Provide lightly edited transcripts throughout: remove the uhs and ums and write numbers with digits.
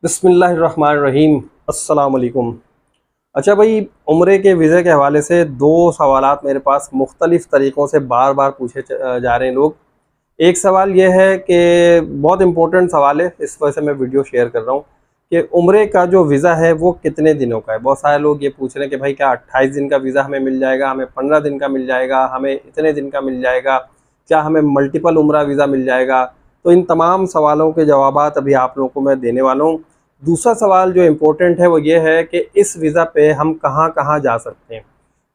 बिस्मिल्लाहिर्रहमानिर्रहीम। अस्सलाम वालेकुम। अच्छा भाई, उम्रे के वीज़े के हवाले से दो सवालात मेरे पास मुख्तलिफ़ तरीक़ों से बार बार पूछे जा रहे हैं लोग। एक सवाल ये है कि बहुत इम्पोर्टेंट सवाल है, इस वजह से मैं वीडियो शेयर कर रहा हूँ कि उम्रे का जो वीज़ा है वो कितने दिनों का है। बहुत सारे लोग ये पूछ रहे हैं कि भाई क्या 28 दिन का वीज़ा हमें मिल जाएगा, हमें 15 दिन का मिल जाएगा, हमें इतने दिन का मिल जाएगा, क्या हमें मल्टीपल उम्रा वीज़ा मिल जाएगा। तो इन तमाम सवालों के जवाबात अभी आप लोगों को मैं देने वाला हूँ। दूसरा सवाल जो इम्पोर्टेंट है वो ये है कि इस वीज़ा पे हम कहाँ कहाँ जा सकते हैं।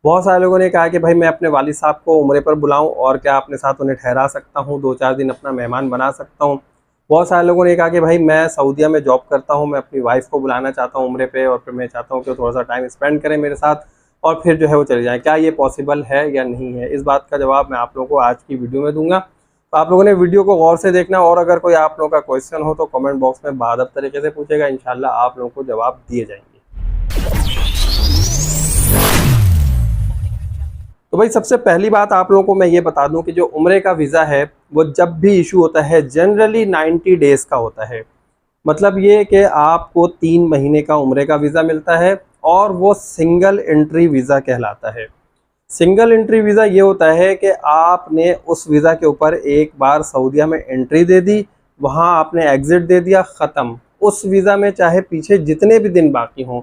बहुत सारे लोगों ने कहा कि भाई मैं अपने वालिद साहब को उम्रे पर बुलाऊं और क्या अपने साथ उन्हें ठहरा सकता हूं, 2-4 दिन अपना मेहमान बना सकता हूं। बहुत सारे लोगों ने कहा कि भाई मैं सऊदीया में जॉब करता हूं, मैं अपनी वाइफ को बुलाना चाहता हूं उम्रे पे और फिर मैं चाहता हूं कि थोड़ा सा टाइम स्पेंड करें मेरे साथ और फिर जो है वो चले जाएँ। क्या ये पॉसिबल है या नहीं है, इस बात का जवाब मैं आप लोगों को आज की वीडियो में दूंगा। तो आप लोगों ने वीडियो को गौर से देखना और अगर कोई आप लोगों का क्वेश्चन हो तो कमेंट बॉक्स में बाअदब तरीके से पूछेगा, इंशाल्लाह आप लोगों को जवाब दिए जाएंगे। तो भाई सबसे पहली बात आप लोगों को मैं ये बता दूं कि जो उम्रे का वीज़ा है वो जब भी इशू होता है जनरली 90 डेज़ का होता है। मतलब ये कि आपको 3 महीने का उम्रे का वीज़ा मिलता है और वो सिंगल एंट्री वीज़ा कहलाता है। सिंगल एंट्री वीज़ा ये होता है कि आपने उस वीज़ा के ऊपर एक बार सऊदीया में एंट्री दे दी, वहाँ आपने एग्ज़िट दे दिया, ख़त्म। उस वीज़ा में चाहे पीछे जितने भी दिन बाकी हों,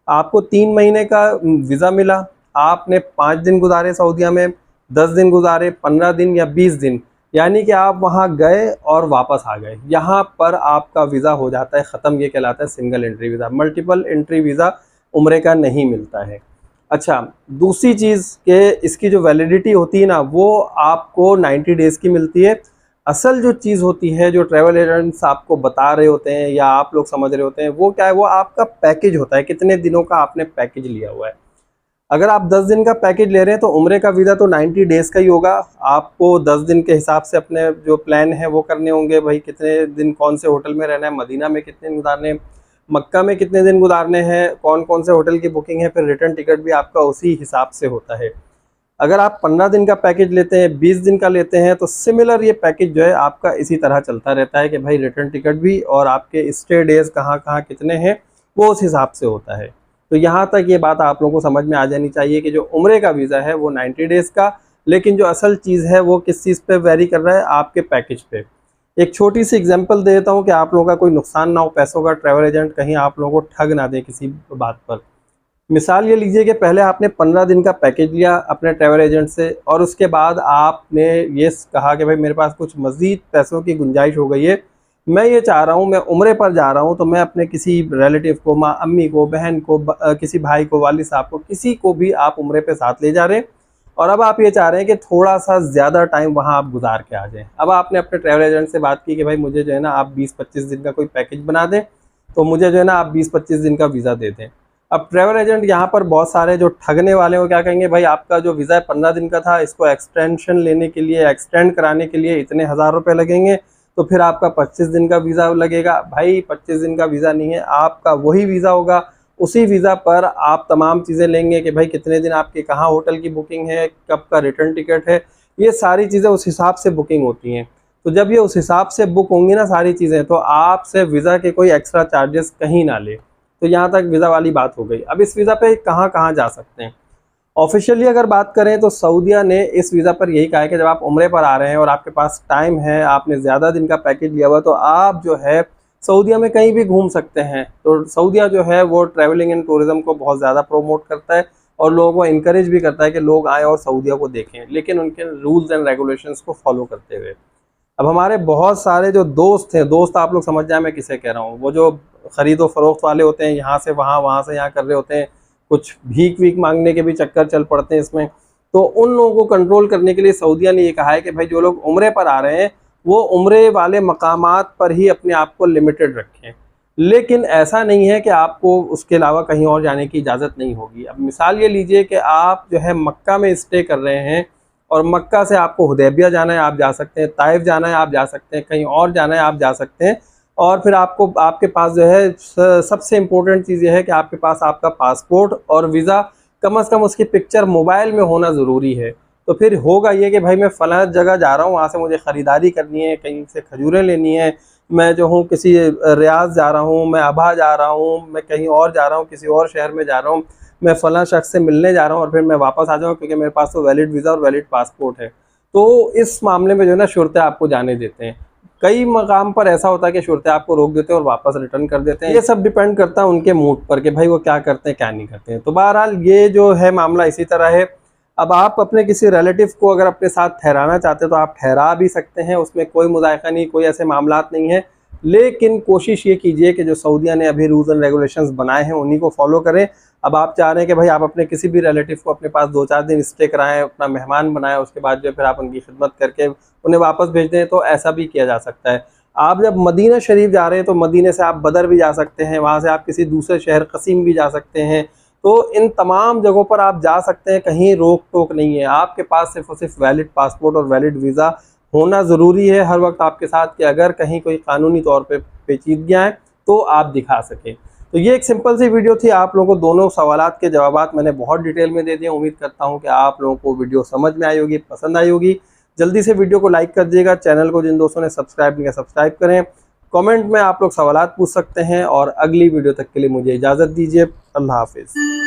आपको 3 महीने का वीज़ा मिला, आपने 5 दिन गुजारे सऊदीया में, 10 दिन गुजारे, 15 दिन या 20 दिन, यानी कि आप वहाँ गए और वापस आ गए, यहाँ पर आपका वीज़ा हो जाता है ख़त्म। ये कहलाता है single entry visa. Multiple entry visa उम्रे का नहीं मिलता है। अच्छा, दूसरी चीज़ कि इसकी जो वैलिडिटी होती है ना वो आपको 90 डेज़ की मिलती है। असल जो चीज़ होती है, जो ट्रैवल एजेंट्स आपको बता रहे होते हैं या आप लोग समझ रहे होते हैं, वो क्या है, वो आपका पैकेज होता है, कितने दिनों का आपने पैकेज लिया हुआ है। अगर आप 10 दिन का पैकेज ले रहे हैं तो उम्रे का वीज़ा तो 90 डेज़ का ही होगा। आपको 10 दिन के हिसाब से अपने जो प्लान है वो करने होंगे। भाई कितने दिन कौन से होटल में रहना है, मदीना में कितने दिन गुजारने हैं, मक्का में कितने दिन गुजारने हैं, कौन कौन से होटल की बुकिंग है, फिर रिटर्न टिकट भी आपका उसी हिसाब से होता है। अगर आप 15 दिन का पैकेज लेते हैं, 20 दिन का लेते हैं तो सिमिलर ये पैकेज जो है आपका इसी तरह चलता रहता है कि भाई रिटर्न टिकट भी और आपके स्टे डेज़ कहाँ कहाँ कितने हैं वो उस हिसाब से होता है। तो यहाँ तक ये बात आप लोगों को समझ में आ जानी चाहिए कि जो उम्रे का वीज़ा है वो 90 डेज़ का, लेकिन जो असल चीज़ है वो किस चीज़ पे वेरी कर रहा है, आपके पैकेज पे। एक छोटी सी एग्जांपल दे देता हूँ कि आप लोगों का कोई नुकसान ना हो पैसों का, ट्रैवल एजेंट कहीं आप लोगों को ठग ना दे किसी बात पर। मिसाल ये लीजिए कि पहले आपने 15 दिन का पैकेज लिया अपने ट्रैवल एजेंट से और उसके बाद आपने ये कहा कि भाई मेरे पास कुछ मज़ीद पैसों की गुंजाइश हो गई है, मैं ये चाह रहा हूँ, मैं उम्रे पर जा रहा हूँ, तो मैं अपने किसी रिलेटिव को, माँ अम्मी को, बहन को, किसी भाई को, वालिद साहब को, किसी को भी आप उम्रे पे साथ ले जा रहे हैं और अब आप ये चाह रहे हैं कि थोड़ा सा ज़्यादा टाइम वहाँ आप गुजार के आ जाएँ। अब आपने अपने ट्रैवल एजेंट से बात की कि भाई मुझे जो है ना आप 20-25 दिन का कोई पैकेज बना दें, तो मुझे जो है ना आप 20-25 दिन का वीज़ा दे दें। अब ट्रैवल एजेंट यहाँ पर बहुत सारे जो ठगने वाले हैं वो क्या कहेंगे, भाई आपका जो वीज़ा 15 दिन का था, इसको एक्सटेंशन लेने के लिए, एक्सटेंड कराने के लिए इतने हज़ार रुपये लगेंगे, तो फिर आपका 25 दिन का वीज़ा लगेगा। भाई 25 दिन का वीज़ा नहीं है, आपका वही वीज़ा होगा। उसी वीज़ा पर आप तमाम चीज़ें लेंगे कि भाई कितने दिन आपके कहाँ होटल की बुकिंग है, कब का रिटर्न टिकट है, ये सारी चीज़ें उस हिसाब से बुकिंग होती हैं। तो जब ये उस हिसाब से बुक होंगी ना सारी चीज़ें, तो आपसे वीज़ा के कोई एक्स्ट्रा चार्जेस कहीं ना ले। तो यहाँ तक वीज़ा वाली बात हो गई। अब इस वीज़ा पे कहाँ कहाँ जा सकते हैं। ऑफिशियली अगर बात करें तो सऊदीया ने इस वीज़ा पर यही कहा है कि जब आप उम्रे पर आ रहे हैं और आपके पास टाइम है, आपने ज़्यादा दिन का पैकेज लिया हुआ, तो आप जो है सऊदीया में कहीं भी घूम सकते हैं। तो सऊदीया जो है वो ट्रैवलिंग एंड टूरिज़्म को बहुत ज़्यादा प्रमोट करता है और लोगों को इनक्रेज भी करता है कि लोग आएँ और सऊदीया को देखें, लेकिन उनके रूल्स एंड रेगुलेशंस को फॉलो करते हुए। अब हमारे बहुत सारे जो दोस्त हैं, दोस्त आप लोग समझ जाए मैं किसे कह रहा हूँ, वो जो ख़रीदो फरोख्त वाले होते हैं, यहाँ से वहाँ, वहाँ से यहाँ कर रहे होते हैं, कुछ भीख वीख मांगने के भी चक्कर चल पड़ते हैं इसमें। तो उन लोगों को कंट्रोल करने के लिए सऊदीया ने ये कहा है कि भाई जो लोग उम्रे पर आ रहे हैं वो उम्रे वाले मकामात पर ही अपने आप को लिमिटेड रखें, लेकिन ऐसा नहीं है कि आपको उसके अलावा कहीं और जाने की इजाज़त नहीं होगी। अब मिसाल ये लीजिए कि आप जो है मक्का में स्टे कर रहे हैं और मक्का से आपको हुदैबिया जाना है, आप जा सकते हैं, ताइफ जाना है आप जा सकते हैं, कहीं और जाना है आप जा सकते हैं। और फिर आपको, आपके पास जो है सबसे इम्पोर्टेंट चीज़ ये है कि आपके पास आपका पासपोर्ट और वीज़ा, कम से कम उसकी पिक्चर मोबाइल में होना ज़रूरी है। तो फिर होगा ये कि भाई मैं फ़लाँ जगह जा रहा हूँ, वहाँ से मुझे ख़रीदारी करनी है, कहीं से खजूरें लेनी है मैं जो हूँ किसी रियाज जा रहा हूँ, मैं अभा जा रहा हूँ, मैं कहीं और जा रहा हूँ, किसी और शहर में जा रहा हूँ, मैं फ़लाँ शख्स से मिलने जा रहा हूँ और फिर मैं वापस आ जाऊँ क्योंकि मेरे पास तो वैलिड वीज़ा और वैलिड पासपोर्ट है। तो इस मामले में जो है ना शुरते आपको जाने देते हैं। कई मकाम पर ऐसा होता है कि शुरते आपको रोक देते हैं और वापस रिटर्न कर देते हैं। ये सब डिपेंड करता है उनके मूड पर कि भाई वो क्या करते हैं क्या नहीं करते हैं। तो बहरहाल ये जो है मामला इसी तरह है। अब आप अपने किसी रिलेटिव को अगर अपने साथ ठहराना चाहते हैं तो आप ठहरा भी सकते हैं, उसमें कोई मुज़ायक़ा नहीं, कोई ऐसे मामलात नहीं है। लेकिन कोशिश ये कीजिए कि जो सऊदीया ने अभी रूल्स एंड रेगुलेशंस बनाए हैं उन्हीं को फॉलो करें। अब आप चाह रहे हैं कि भाई आप अपने किसी भी रिलेटिव को अपने पास 2-4 दिन स्टे कराएं, अपना मेहमान बनाएं, उसके बाद जो फिर आप उनकी खिदमत करके उन्हें वापस भेज दें, तो ऐसा भी किया जा सकता है। आप जब मदीना शरीफ जा रहे हैं तो मदीने से आप बदर भी जा सकते हैं, वहाँ से आप किसी दूसरे शहर कसीम भी जा सकते हैं। तो इन तमाम जगहों पर आप जा सकते हैं, कहीं रोक टोक नहीं है। आपके पास सिर्फ और सिर्फ वैलिड पासपोर्ट और वैलिड वीज़ा होना ज़रूरी है हर वक्त आपके साथ, कि अगर कहीं कोई कानूनी तौर पे पेचीदगियाँ हैं तो आप दिखा सकें। तो ये एक सिंपल सी वीडियो थी, आप लोगों को दोनों सवालात के जवाबात मैंने बहुत डिटेल में दे दिए। उम्मीद करता हूँ कि आप लोगों को वीडियो समझ में आई होगी, पसंद आई होगी। जल्दी से वीडियो को लाइक कर दीजिएगा, चैनल को जिन दोस्तों ने सब्सक्राइब नहीं किया सब्सक्राइब करें। कमेंट में आप लोग सवालात पूछ सकते हैं और अगली वीडियो तक के लिए मुझे इजाज़त दीजिए। अल्लाह हाफिज़।